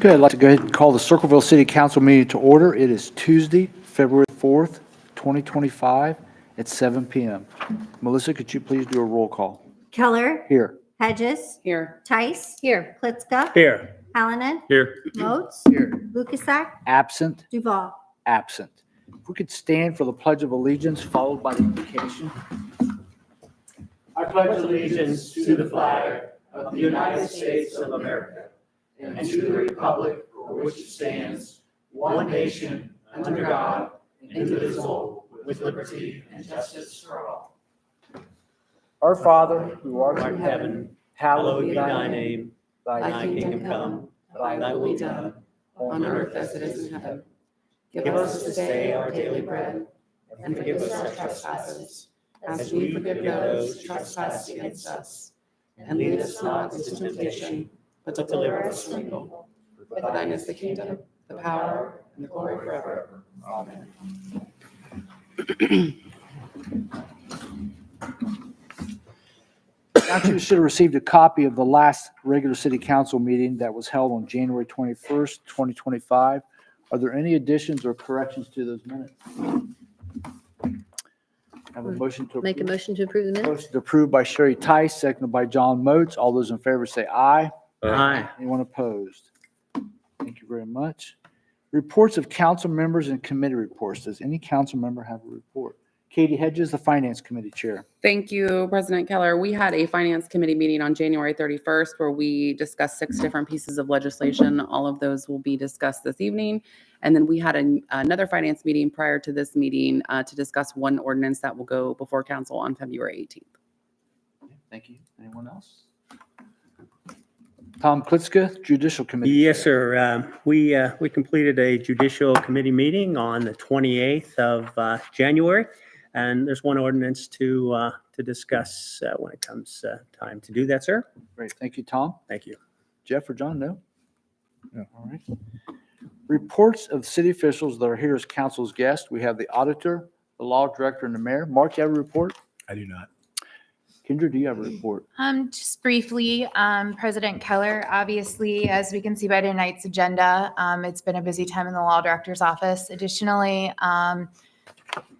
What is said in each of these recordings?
Okay, I'd like to go ahead and call the Circleville City Council meeting to order. It is Tuesday, February 4th, 2025 at 7 p.m. Melissa, could you please do a roll call? Keller. Here. Hedges. Here. Tice. Here. Klitzka. Here. Hallinan. Here. Moats. Here. Lukasak. Absent. Duval. Absent. If we could stand for the Pledge of Allegiance, followed by the invocation. I pledge allegiance to the flag of the United States of America and to the republic for which it stands, one nation, under God, indivisible, with liberty and justice for all. Our Father, who art Art in heaven, hallowed be thy name. Thy kingdom come, thy will be done, on earth as it is in heaven. Give us this day our daily bread, and forgive us our trespasses, as we forgive those who trespass against us. And lead us not into temptation, but deliver us from evil. For thine is the kingdom, the power, and the glory forever. Amen. You should have received a copy of the last regular city council meeting that was held on January 21st, 2025. Are there any additions or corrections to those minutes? Have a motion to approve. Make a motion to approve the minutes? Motion approved by Sherry Tice, seconded by John Moats. All those in favor say aye. Aye. Anyone opposed? Thank you very much. Reports of council members and committee reports. Does any council member have a report? Katie Hedges, the Finance Committee Chair. Thank you, President Keller. We had a Finance Committee meeting on January 31st where we discussed 6 different pieces of legislation. All of those will be discussed this evening. And then we had another Finance meeting prior to this meeting to discuss one ordinance that will go before Council on February 18th. Thank you. Anyone else? Tom Klitzka, Judicial Committee. Yes, sir. We completed a judicial committee meeting on the 28th of January, and there's one ordinance to discuss when it comes time to do that, sir. Great. Thank you, Tom. Thank you. Jeff or John? No? No. All right. Reports of city officials that are here as council's guests. We have the auditor, the law director, and the mayor. Mark, you have a report? I do not. Kendra, do you have a report? Just briefly, President Keller, obviously, as we can see by tonight's agenda, it's been a busy time in the law director's office. Additionally,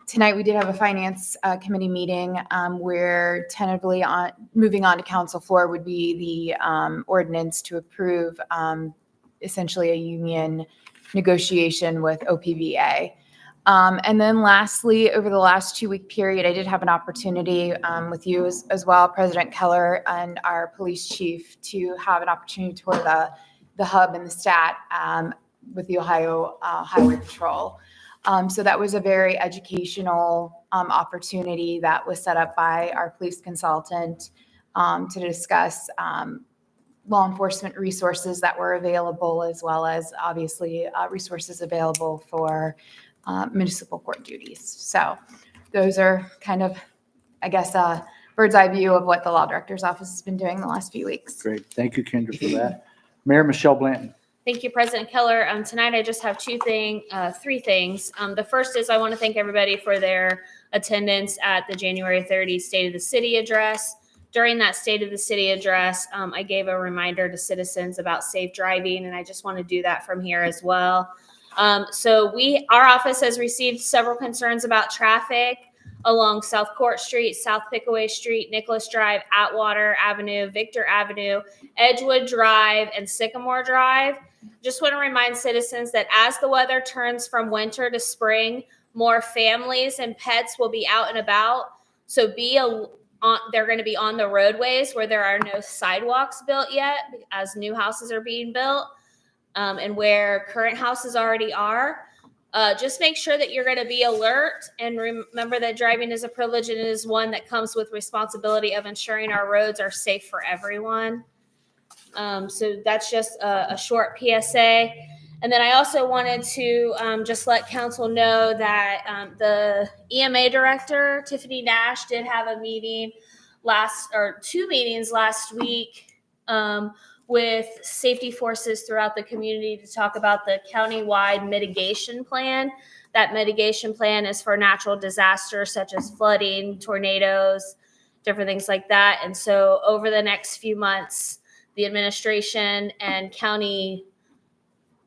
tonight we did have a finance committee meeting where tentatively moving on to council floor would be the ordinance to approve essentially a union negotiation with OPVA. And then lastly, over the last 2-week period, I did have an opportunity with you as well, President Keller and our police chief, to have an opportunity to tour the hub and the stat with the Ohio Highway Patrol. So that was a very educational opportunity that was set up by our police consultant to discuss law enforcement resources that were available, as well as obviously resources available for municipal court duties. So those are kind of, I guess, a bird's eye view of what the law director's office has been doing the last few weeks. Great. Thank you, Kendra, for that. Mayor Michelle Blanton. Thank you, President Keller. Tonight I just have three things. The first is I want to thank everybody for their attendance at the January 30 State of the City address. During that State of the City address, I gave a reminder to citizens about safe driving, and I just want to do that from here as well. So our office has received several concerns about traffic along South Court Street, South Pickaway Street, Nicholas Drive, Atwater Avenue, Victor Avenue, Edgewood Drive, and Sycamore Drive. Just want to remind citizens that as the weather turns from winter to spring, more families and pets will be out and about. So they're going to be on the roadways where there are no sidewalks built yet, as new houses are being built. And where current houses already are. Just make sure that you're going to be alert, and remember that driving is a privilege and it is one that comes with responsibility of ensuring our roads are safe for everyone. So that's just a short PSA. And then I also wanted to just let council know that the EMA director, Tiffany Nash, did have a meeting 2 meetings last week with safety forces throughout the community to talk about the county-wide mitigation plan. That mitigation plan is for natural disasters such as flooding, tornadoes, different things like that. And so over the next few months, the administration and county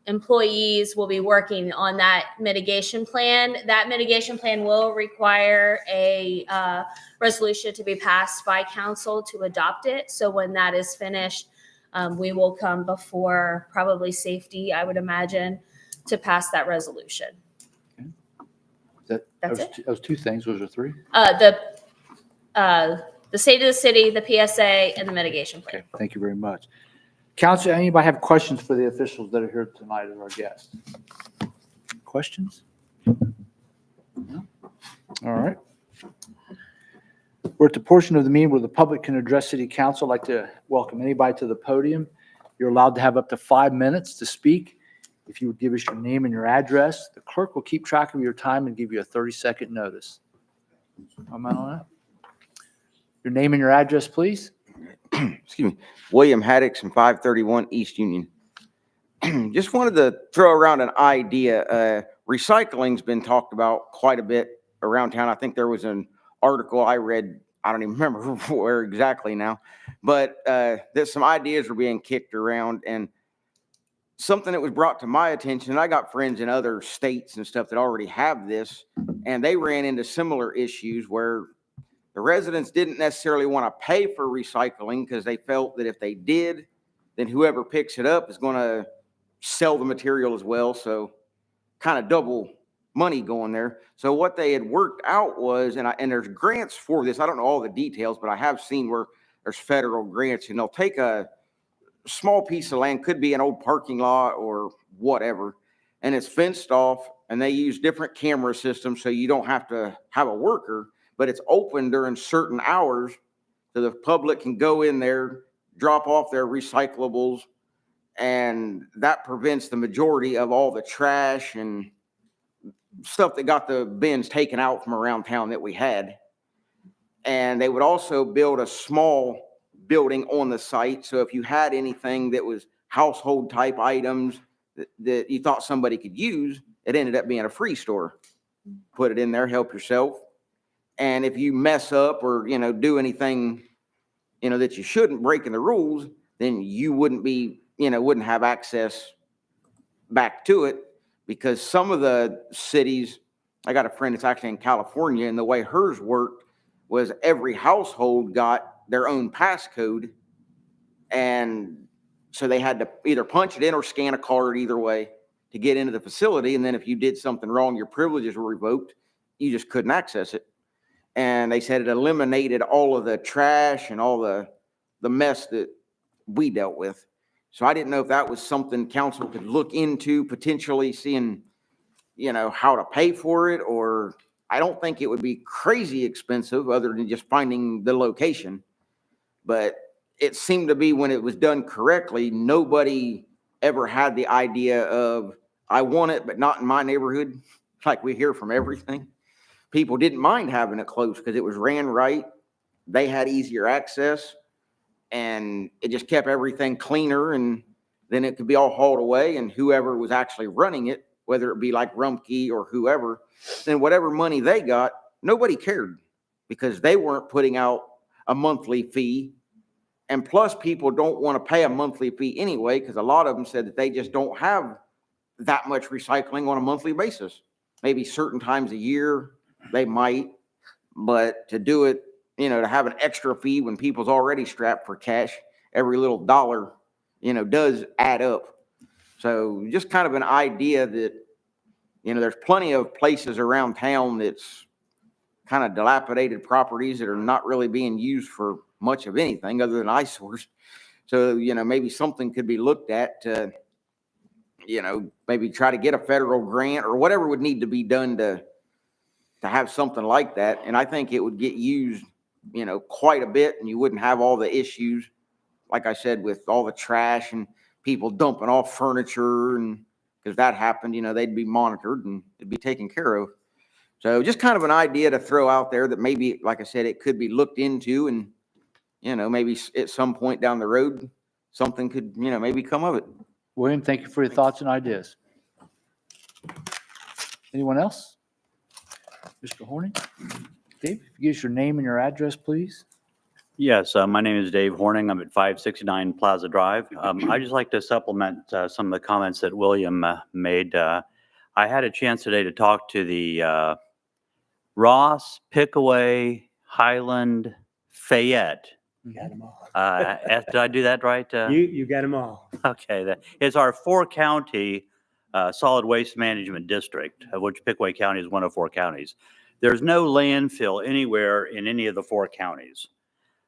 employees will be working on that mitigation plan. That mitigation plan will require a resolution to be passed by council to adopt it. So when that is finished, we will come before probably safety, I would imagine, to pass that resolution. That's it. That was two things. Was there three? The state of the city, the PSA, and the mitigation plan. Okay, thank you very much. Council, anybody have questions for the officials that are here tonight as our guests? Questions? No? All right. We're at the portion of the meeting where the public can address city council. I'd like to welcome anybody to the podium. You're allowed to have up to 5 minutes to speak. If you would give us your name and your address, the clerk will keep track of your time and give you a 30-second notice. Comment on that? Your name and your address, please. Excuse me, William Haddix from 531 East Union. Just wanted to throw around an idea. Recycling's been talked about quite a bit around town. I think there was an article I read, I don't even remember where exactly now, but there's some ideas were being kicked around, and something that was brought to my attention, and I got friends in other states and stuff that already have this, and they ran into similar issues where the residents didn't necessarily want to pay for recycling because they felt that if they did, then whoever picks it up is going to sell the material as well. So kind of double money going there. So what they had worked out was, and there's grants for this. I don't know all the details, but I have seen where there's federal grants, and they'll take a small piece of land, could be an old parking lot or whatever, and it's fenced off, and they use different camera systems so you don't have to have a worker, but it's open during certain hours so the public can go in there, drop off their recyclables, and that prevents the majority of all the trash and stuff that got the bins taken out from around town that we had. And they would also build a small building on the site. So if you had anything that was household type items that you thought somebody could use, it ended up being a free store. Put it in there, help yourself. And if you mess up or, do anything, that you shouldn't, breaking the rules, then you wouldn't be, wouldn't have access back to it, because some of the cities, I got a friend that's actually in California, and the way hers worked was every household got their own passcode. And so they had to either punch it in or scan a card, either way, to get into the facility. And then if you did something wrong, your privileges were revoked. You just couldn't access it. And they said it eliminated all of the trash and all the mess that we dealt with. So I didn't know if that was something council could look into, potentially seeing, how to pay for it, or I don't think it would be crazy expensive other than just finding the location. But it seemed to be, when it was done correctly, nobody ever had the idea of, I want it, but not in my neighborhood, like we hear from everything. People didn't mind having it close because it was ran right. They had easier access, and it just kept everything cleaner. And then it could be all hauled away, and whoever was actually running it, whether it be like Rumpke or whoever, then whatever money they got, nobody cared, because they weren't putting out a monthly fee. And plus, people don't want to pay a monthly fee anyway, because a lot of them said that they just don't have that much recycling on a monthly basis. Maybe certain times a year they might, but to do it, to have an extra fee when people's already strapped for cash, every little dollar, does add up. So just kind of an idea that, there's plenty of places around town that's kind of dilapidated properties that are not really being used for much of anything other than eyesores. So, maybe something could be looked at to, maybe try to get a federal grant or whatever would need to be done to have something like that. And I think it would get used, quite a bit, and you wouldn't have all the issues, like I said, with all the trash and people dumping off furniture. And because that happened, they'd be monitored and it'd be taken care of. So just kind of an idea to throw out there that maybe, like I said, it could be looked into, and, maybe at some point down the road, something could, maybe come of it. William, thank you for your thoughts and ideas. Anyone else? Mr. Horning? Dave, if you give us your name and your address, please. Yes, my name is Dave Horning. I'm at 569 Plaza Drive. I'd just like to supplement some of the comments that William made. I had a chance today to talk to the Ross, Pickaway, Highland, Fayette. You got them all. Did I do that right? You got them all. Okay, it's our 4-county solid waste management district, of which Pickaway County is one of 4 counties. There's no landfill anywhere in any of the 4 counties.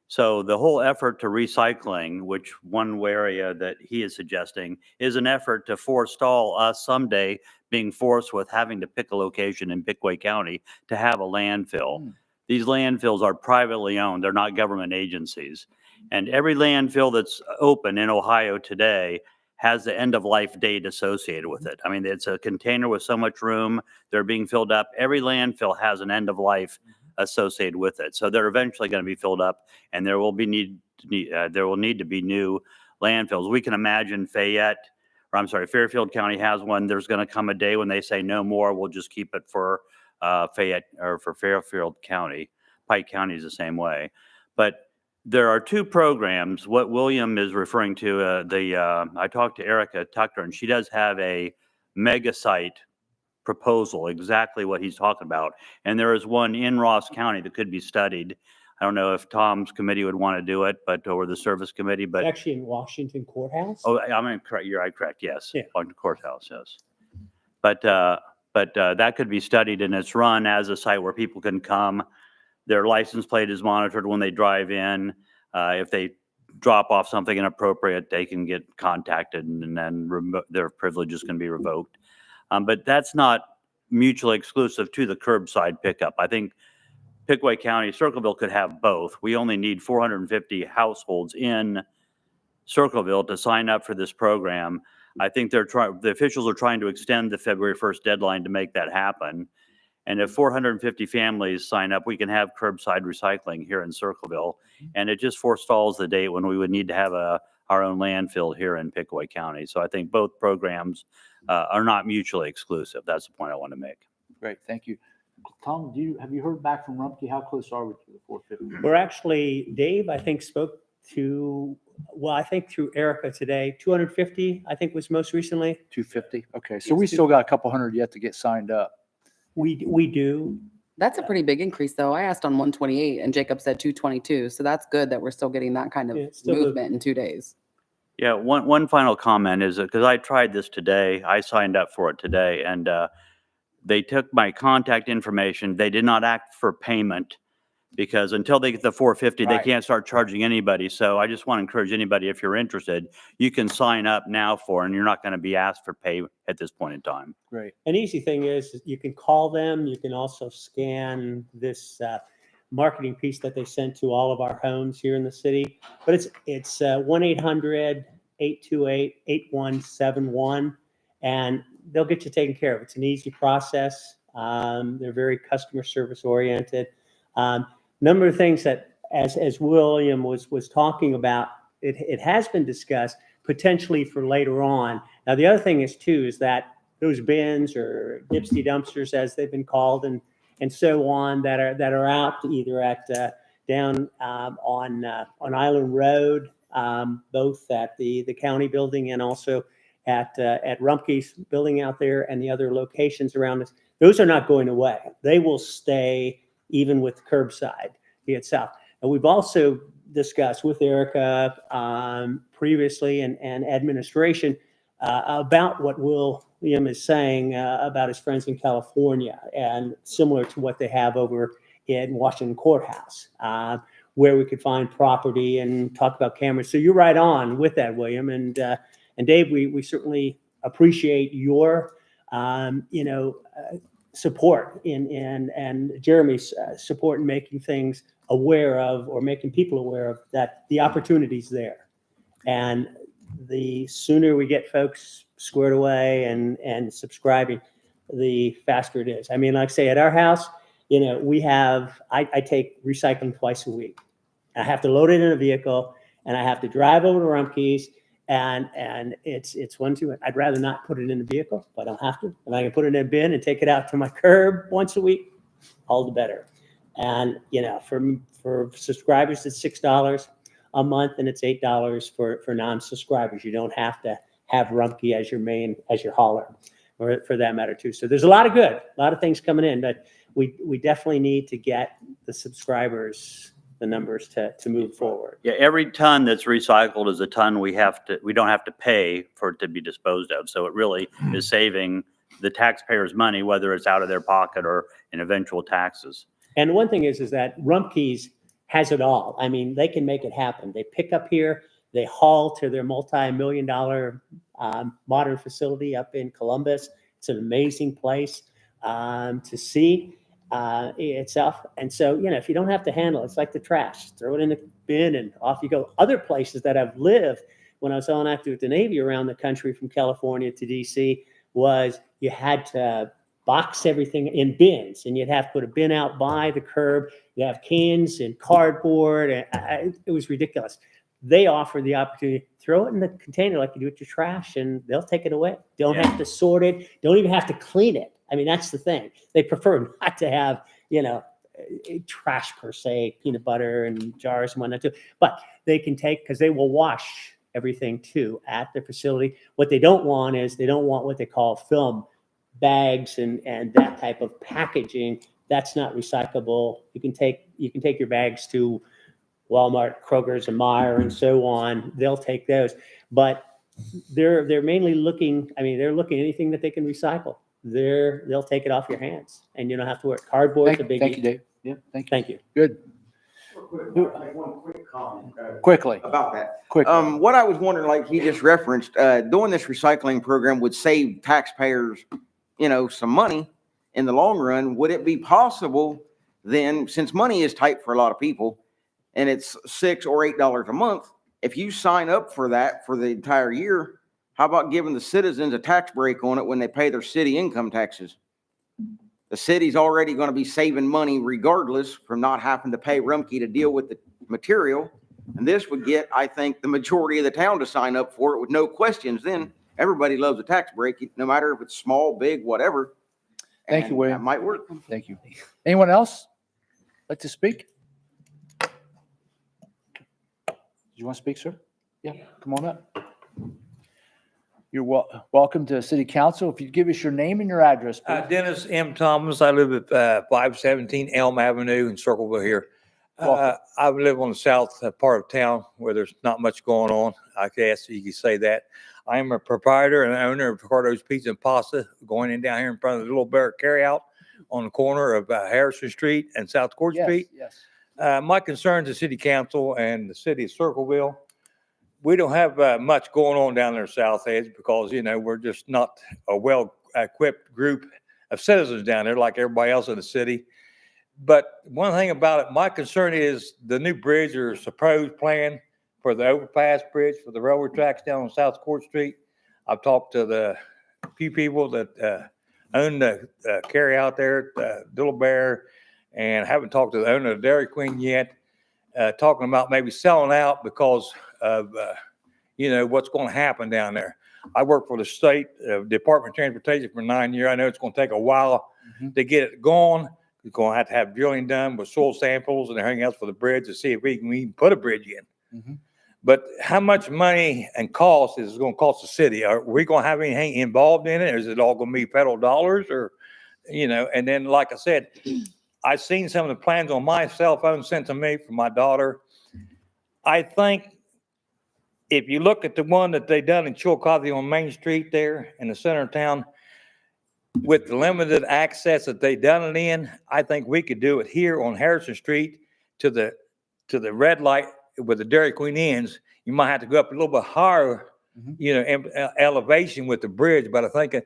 So the whole effort to recycling, which one area that he is suggesting, is an effort to forestall us someday being forced with having to pick a location in Pickaway County to have a landfill. These landfills are privately owned. They're not government agencies. And every landfill that's open in Ohio today has the end of life date associated with it. I mean, it's a container with so much room, they're being filled up. Every landfill has an end of life associated with it. So they're eventually going to be filled up, and there will need to be new landfills. We can imagine Fairfield County has one. There's going to come a day when they say no more. We'll just keep it for Fayette or for Fairfield County. Pike County is the same way. But there are 2 programs. What William is referring to, I talked to Erica Tucker, and she does have a mega site proposal, exactly what he's talking about. And there is one in Ross County that could be studied. I don't know if Tom's committee would want to do it, or the service committee, but. Actually in Washington Courthouse. Oh, correct. You're right, correct. Yes. Yeah. On the courthouse, yes. But that could be studied, and it's run as a site where people can come. Their license plate is monitored when they drive in. If they drop off something inappropriate, they can get contacted, and then their privileges can be revoked. But that's not mutually exclusive to the curbside pickup. I think Pickaway County, Circleville could have both. We only need 450 households in Circleville to sign up for this program. I think the officials are trying to extend the February 1st deadline to make that happen. And if 450 families sign up, we can have curbside recycling here in Circleville. And it just forestalls the date when we would need to have our own landfill here in Pickaway County. So I think both programs are not mutually exclusive. That's the point I want to make. Great, thank you. Tom, have you heard back from Rumpke? How close are we to the 450? We're actually, Dave, I think spoke to, I think through Erica today, 250, I think was most recently. 250? Okay, so we still got a couple hundred yet to get signed up. We do. That's a pretty big increase, though. I asked on 128 and Jacob said 222. So that's good that we're still getting that kind of Yeah, still movement in 2 days. Yeah, one final comment is because I tried this today. I signed up for it today, and they took my contact information. They did not act for payment because until they get the 450, Right. they can't start charging anybody. So I just want to encourage anybody, if you're interested, you can sign up now and you're not going to be asked for pay at this point in time. Great. An easy thing is you can call them. You can also scan this marketing piece that they sent to all of our homes here in the city. But it's 1-800-828-8171, and they'll get you taken care of. It's an easy process. They're very customer service oriented. Number of things that, as William was talking about, it has been discussed potentially for later on. Now, the other thing is too, is that those bins or Dipsy dumpsters, as they've been called, and so on, that are out either at down on Island Road, both at the county building and also at Rumpke's building out there and the other locations around us. Those are not going away. They will stay even with curbside itself. And we've also discussed with Erica previously and administration about what William is saying about his friends in California, and similar to what they have over in Washington Courthouse, where we could find property and talk about cameras. So you're right on with that, William. And Dave, we certainly appreciate your support and Jeremy's support in making things aware of, or making people aware of, that the opportunities there. And the sooner we get folks squared away and subscribing, the faster it is. I mean, like I say, at our house, we have, I take recycling twice a week. I have to load it in a vehicle, and I have to drive over to Rumpke's, and it's 1, 2. I'd rather not put it in the vehicle, but I don't have to. If I can put it in a bin and take it out to my curb once a week, all the better. And, for subscribers, it's $6 a month, and it's $8 for non-subscribers. You don't have to have Rumpke as your hauler, or for that matter too. So there's a lot of things coming in, but we definitely need to get the subscribers, the numbers to move forward. Yeah, every ton that's recycled is a ton we don't have to pay for it to be disposed of. So it really is saving the taxpayers money, whether it's out of their pocket or in eventual taxes. And one thing is that Rumpke's has it all. I mean, they can make it happen. They pick up here, they haul to their multi-million-dollar modern facility up in Columbus. It's an amazing place to see itself. And so, if you don't have to handle it, it's like the trash. Throw it in the bin and off you go. Other places that I've lived when I was on active with the Navy around the country from California to DC was you had to box everything in bins, and you'd have to put a bin out by the curb. You have cans and cardboard, and it was ridiculous. They offer the opportunity, throw it in the container like you do with your trash, and they'll take it away. Don't have to sort it. Don't even have to clean it. I mean, that's the thing. They prefer not to have, trash per se, peanut butter and jars and whatnot too. But they can take, because they will wash everything too at the facility. What they don't want is what they call film bags and that type of packaging. That's not recyclable. You can take your bags to Walmart, Kroger's, and Meijer, and so on. They'll take those, but they're mainly looking. I mean, they're looking at anything that they can recycle. They'll take it off your hands, and you don't have to worry. Cardboard's a biggie. Thank you, Dave. Yeah, thank you. Thank you. Good. One quick comment. Quickly, About that. quickly. What I was wondering, like he just referenced, doing this recycling program would save taxpayers, some money in the long run. Would it be possible then, since money is tight for a lot of people and it's $6 or $8 a month, if you sign up for that for the entire year, how about giving the citizens a tax break on it when they pay their city income taxes? The city's already going to be saving money regardless from not having to pay Rumpke to deal with the material. And this would get, I think, the majority of the town to sign up for it with no questions. Then everybody loves a tax break, no matter if it's small, big, whatever. Thank you, And William. that might work. Thank you. Anyone else like to speak? Do you want to speak, sir? Yeah, come on up. You're welcome to City Council. If you'd give us your name and your address, please. Dennis M. Thomas. I live at 517 Elm Avenue in Circleville here. I live on the south part of town where there's not much going on. I guess you could say that. I am a proprietor and owner of Ricardo's Pizza and Pasta, going in down here in front of the Little Bear Carryout on the corner of Harrison Street and South Court Street. Yes. My concern to City Council and the city of Circleville, we don't have much going on down there South Edge because, we're just not a well-equipped group of citizens down there like everybody else in the city. But one thing about it, my concern is the new bridge or supposed plan for the overpass bridge for the railroad tracks down on South Court Street. I've talked to the few people that own the carry out there at Little Bear, and haven't talked to the owner of Dairy Queen yet, talking about maybe selling out because of, what's going to happen down there. I work for the state Department of Transportation for 9 years. I know it's going to take a while to get it going. We're going to have drilling done with soil samples and everything else for the bridge to see if we can even put a bridge in. But how much money and cost is it going to cost the city? Are we going to have anything involved in it? Or is it all going to be federal dollars? Or, and then, like I said, I've seen some of the plans on my cell phone sent to me from my daughter. I think if you look at the one that they done in Chillicothe on Main Street there in the center of town, with the limited access that they done it in, I think we could do it here on Harrison Street to the red light where the Dairy Queen ends. You might have to go up a little bit higher, elevation with the bridge, but I think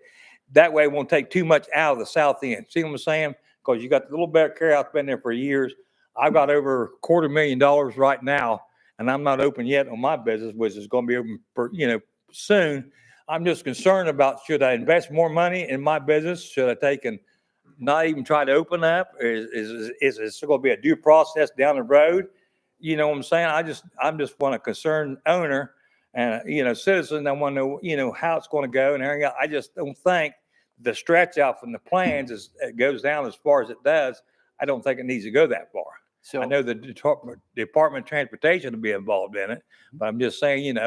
that way it won't take too much out of the south end. See what I'm saying? Because you got the Little Bear Carryout been there for years. I've got over $250,000 right now, and I'm not open yet on my business, which is going to be open for, soon. I'm just concerned about, should I invest more money in my business? Should I take and not even try to open up? Is it going to be a due process down the road? You know what I'm saying? I'm just want a concerned owner and, citizen. I want to know, how it's going to go. And I just don't think the stretch out from the plans it goes down as far as it does. I don't think it needs to go that far. So I know the Department of Transportation will be involved in it, but I'm just saying,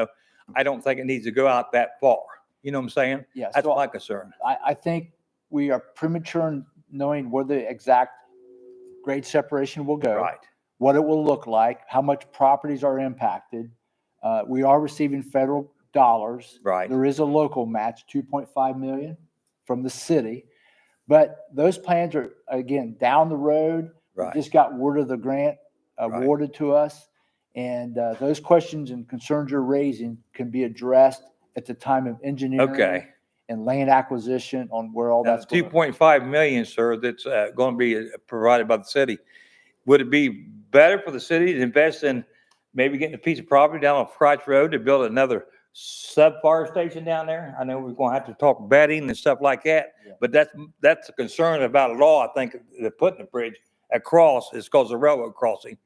I don't think it needs to go out that far. You know what I'm saying? yeah, That's so my concern. I think we are premature in knowing where the exact grade separation will go. Right. What it will look like, how much properties are impacted. We are receiving federal dollars. Right. There is a local match, 2.5 million from the city. But those plans are, again, down the road. We Right. just got word of the grant Right. awarded to us. And those questions and concerns you're raising can be addressed at the time of engineering Okay. and land acquisition on where all Now, that's the going. 2.5 million, sir, that's going to be provided by the city. Would it be better for the city to invest in maybe getting a piece of property down on Crotch Road to build another sub-fire station down there? I know we're going to have to talk bedding and stuff like that, Yeah. but that's a concern about law. I think they're putting the bridge across is because of railroad crossing,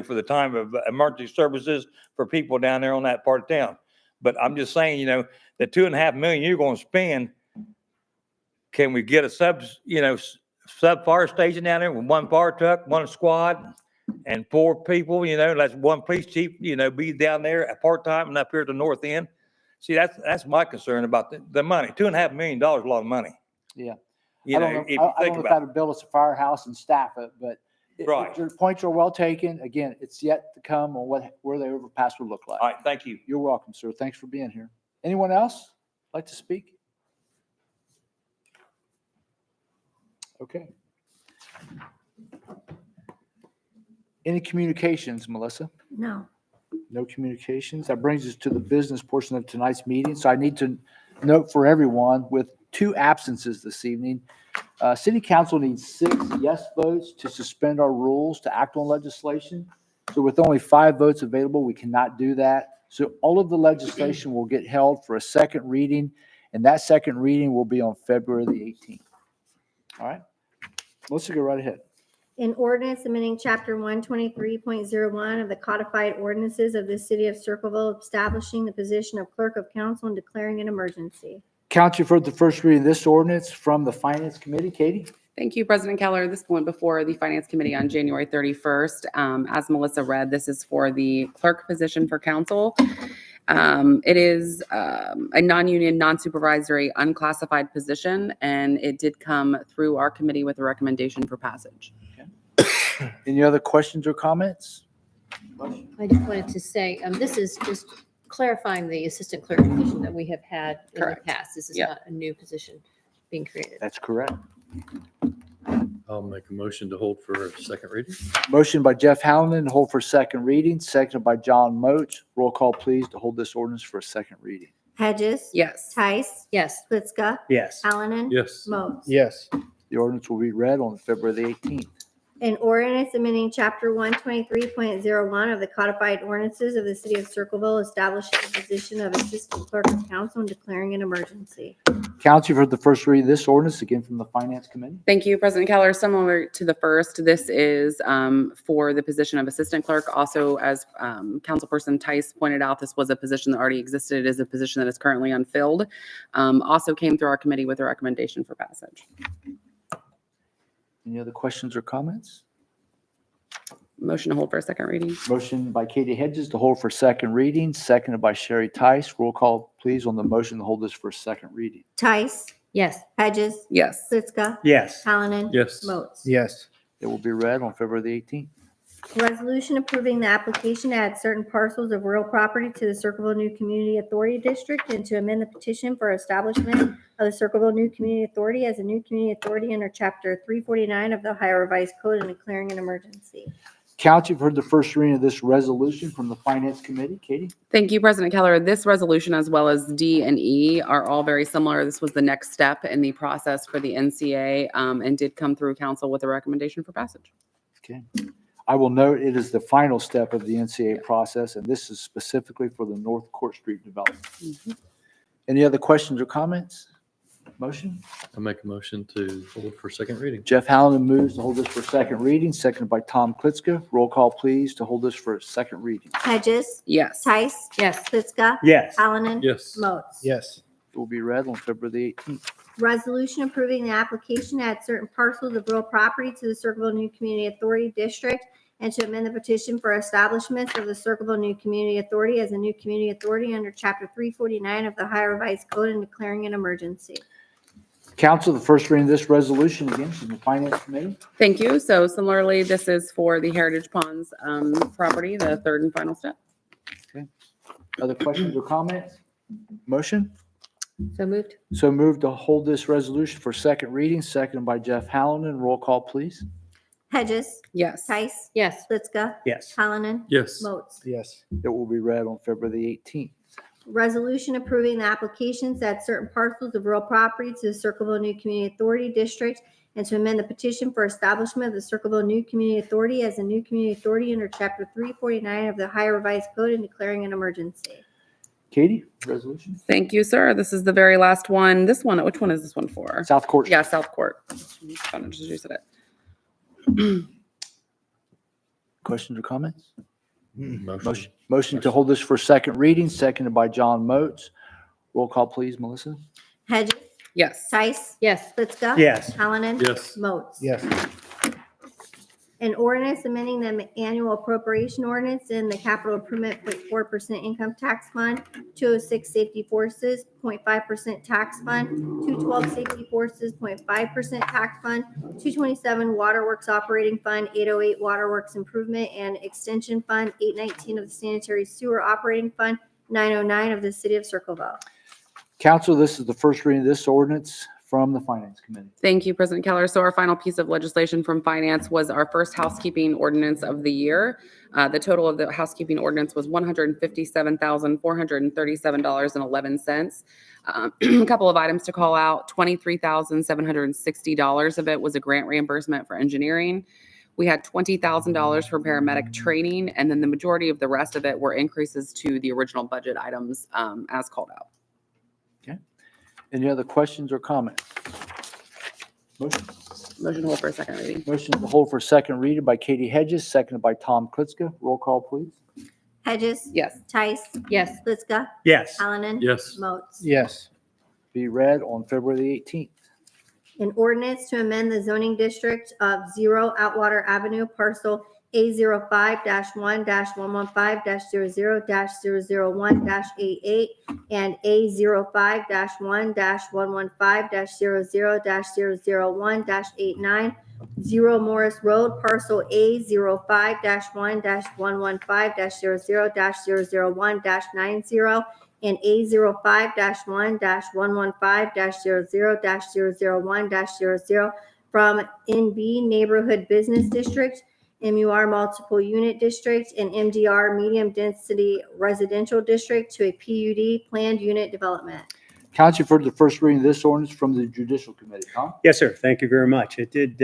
for the time of emergency services for people down there on that part of town. But I'm just saying, the $2.5 million you're going to spend, can we get a sub fire station down there with one fire truck, one squad, and 4 people, that's one police chief, be down there at part-time and up here at the north end? See, that's my concern about the money. $2.5 million, a lot of money. Yeah. You I don't know, know, if you I don't think know if about that'd build us a firehouse and staff it, but Right. your points are well taken. Again, it's yet to come on where the overpass would look like. All right, thank you. You're welcome, sir. Thanks for being here. Anyone else like to speak? Okay. Any communications, Melissa? No. No communications. That brings us to the business portion of tonight's meeting. So I need to note for everyone with 2 absences this evening. City Council needs 6 yes votes to suspend our rules to act on legislation. So with only 5 votes available, we cannot do that. So all of the legislation will get held for a second reading, and that second reading will be on February the 18th. All right? Let's go right ahead. An ordinance amending chapter 123.01 of the codified ordinances of the city of Circleville, establishing the position of clerk of council and declaring an emergency. Council, you've heard the first reading of this ordinance from the Finance Committee. Katie? Thank you, President Keller. This went before the Finance Committee on January 31st. As Melissa read, this is for the clerk position for council. It is a non-union, non-supervisory, unclassified position, and it did come through our committee with a recommendation for passage. Any other questions or comments? I just wanted to say, this is just clarifying the assistant clerk position that we have had in the Correct. past. This is Yep. not a new position being created. That's correct. I'll make a motion to hold for a second reading. Motion by Jeff Hallinan to hold for second reading, seconded by John Moats. Roll call, please, to hold this ordinance for a second reading. Hedges. Yes. Tice. Yes. Blitzka. Yes. Hallinan. Yes. Moats. Yes. The ordinance will be read on February the 18th. An ordinance amending chapter 123.01 of the codified ordinances of the city of Circleville, establishing the position of assistant clerk of council and declaring an emergency. Council, you've heard the first reading of this ordinance, again from the Finance Committee. Thank you, President Keller. Similar to the first, this is for the position of assistant clerk. Also, as Councilperson Tice pointed out, this was a position that already existed. It is a position that is currently unfilled. Also came through our committee with a recommendation for passage. Any other questions or comments? Motion to hold for a second reading. Motion by Katie Hedges to hold for second reading, seconded by Sherry Tice. Roll call, please, on the motion to hold this for second reading. Tice. Yes. Hedges. Yes. Blitzka. Yes. Hallinan. Yes. Moats. Yes. It will be read on February the 18th. Resolution approving the application to add certain parcels of real property to the Circleville New Community Authority District and to amend the petition for establishment of the Circleville New Community Authority as a new community authority under Chapter 349 of the Ohio Revised Code and declaring an emergency. Council, you've heard the first reading of this resolution from the Finance Committee. Katie? Thank you, President Keller. This resolution, as well as D and E, are all very similar. This was the next step in the process for the NCA and did come through council with a recommendation for passage. Okay. I will note it is the final step of the NCA process, and this is specifically for the North Court Street development. Any other questions or comments? Motion? I'll make a motion to hold for second reading. Jeff Hallinan moves to hold this for second reading, seconded by Tom Klitzka. Roll call, please, to hold this for second reading. Hedges. Yes. Tice. Yes. Blitzka. Yes. Hallinan. Yes. Moats. Yes. will be read on February the 18th. Resolution approving the application to add certain parcels of real property to the Circleville New Community Authority District and to amend the petition for establishment of the Circleville New Community Authority as a new community authority under Chapter 349 of the Ohio Revised Code and declaring an emergency. Council, the first reading of this resolution again from the Finance Committee. Thank you. So similarly, this is for the Heritage Ponds property, the third and final step. Other questions or comments? Motion? So moved. So moved to hold this resolution for second reading, seconded by Jeff Hallinan. Roll call, please. Hedges, Yes. Tice, Yes. Blitzka, Yes. Hallinan, Yes. Moats. Yes. It will be read on February the 18th. Resolution approving the applications at certain parcels of real property to the Circleville New Community Authority District and to amend the petition for establishment of the Circleville New Community Authority as a new community authority under Chapter 349 of the Ohio Revised Code and declaring an emergency. Katie, resolution? Thank you, sir. This is the very last one. This one, which one is this one for? South Court. Yeah, South Court. Trying to introduce it. Questions or comments? Motion. Motion to hold this for second reading, seconded by John Moats. Roll call, please, Melissa. Hedges, Yes. Tice, Yes. Blitzka. Yes. Hallinan. Yes. Moats. Yes. An ordinance amending the annual appropriation ordinance in the capital improvement 0.4% income tax fund, 206 safety forces 0.5% tax fund, 212 safety forces 0.5% tax fund, 227 waterworks operating fund, 808 waterworks improvement and extension fund, 819 of the sanitary sewer operating fund, 909 of the city of Circleville. Council, this is the first reading of this ordinance from the Finance Committee. Thank you, President Keller. So our final piece of legislation from Finance was our first housekeeping ordinance of the year. The total of the housekeeping ordinance was $157,437.11. A couple of items to call out. $23,760 of it was a grant reimbursement for engineering. We had $20,000 for paramedic training, and then the majority of the rest of it were increases to the original budget items as called out. Any other questions or comments? Motion. Motion to hold for a second reading. Motion to hold for second reading by Katie Hedges, seconded by Tom Klutzka. Roll call, please. Hedges, Yes. Tice, Yes. Blitzka, Yes. Hallinan. Yes. Moats. Yes. Be read on February the 18th. An ordinance to amend the zoning district of 0 Outwater Avenue, parcel A05-1-115-00-001-88 and A05-1-115-00-001-89, 0 Morris Road, parcel A05-1-115-00-001-90 and A05-1-115-00-001-00 from NB Neighborhood Business District, MUR Multiple Unit District, and MDR Medium Density Residential District to a PUD Planned Unit Development. Council, you've heard the first reading of this ordinance from the Judicial Committee. Tom? Yes, sir. Thank you very much. It did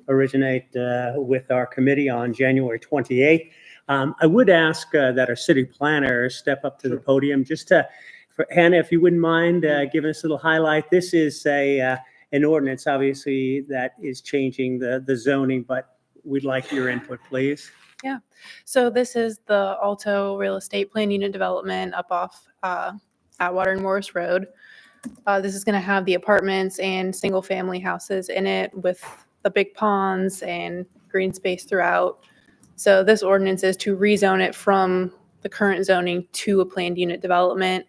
originate with our committee on January 28th. I would ask that our city planner step up to the podium just to, for Hannah, if you wouldn't mind giving us a little highlight. This is an ordinance, obviously, that is changing the zoning, but we'd like your input, please. So this is the Alto Real Estate Plan Unit Development up off Atwater and Morris Road. This is going to have the apartments and single-family houses in it with the big ponds and green space throughout. So this ordinance is to rezone it from the current zoning to a planned unit development.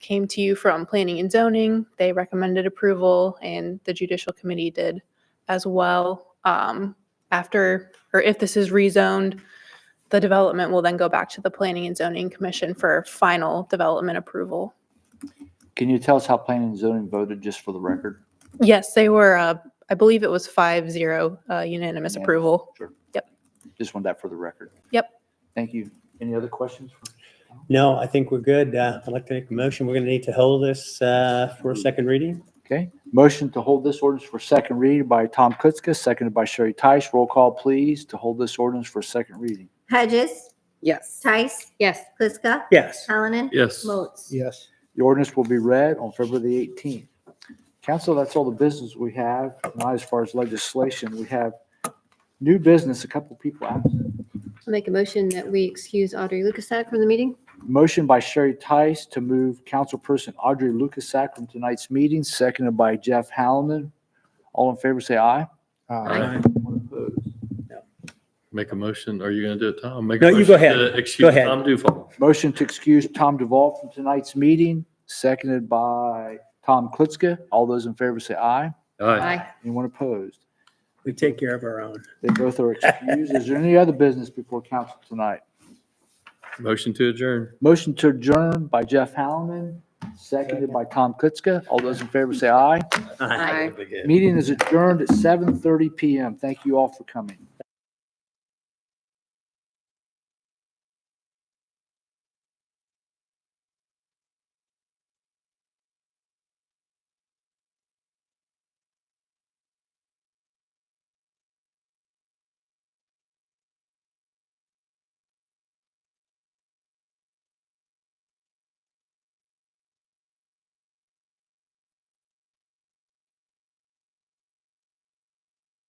Came to you from Planning and Zoning. They recommended approval, and the Judicial Committee did as well. If this is rezoned, the development will then go back to the Planning and Zoning Commission for final development approval. Can you tell us how Planning and Zoning voted, just for the record? Yes, they were, I believe it was 5-0 unanimous approval. Sure. Yep. Just want that for the record. Yep. Thank you. Any other questions? No, I think we're good. I'd like to make a motion. We're going to need to hold this for a second reading. Okay. Motion to hold this ordinance for second reading by Tom Kutzka, seconded by Sherry Tice. Roll call, please, to hold this ordinance for second reading. Hedges, Yes. Tice, Yes. Blitzka, Yes. Hallinan. Yes. Moats. Yes. The ordinance will be read on February the 18th. Council, that's all the business we have. Not as far as legislation. We have new business, a couple people absent. I'll make a motion that we excuse Audrey Lukasak from the meeting. Motion by Sherry Tice to move Councilperson Audrey Lukasak from tonight's meeting, seconded by Jeff Hallonen. All in favor, say aye. Aye. Anyone opposed? Make a motion. Are you going to do it, Tom? Make a No, you go motion ahead. to Excuse ahead. Tom Dufault. Motion to excuse Tom Duvall from tonight's meeting, seconded by Tom Klitschko. All those in favor say aye. Aye. Anyone opposed? We take care of our own. They both are excused. Is there any other business before council tonight? Motion to adjourn. Motion to adjourn by Jeff Hallonen, seconded by Tom Klitschko. All those in favor say aye. Aye. Meeting is adjourned at 7:30 PM. Thank you all for coming.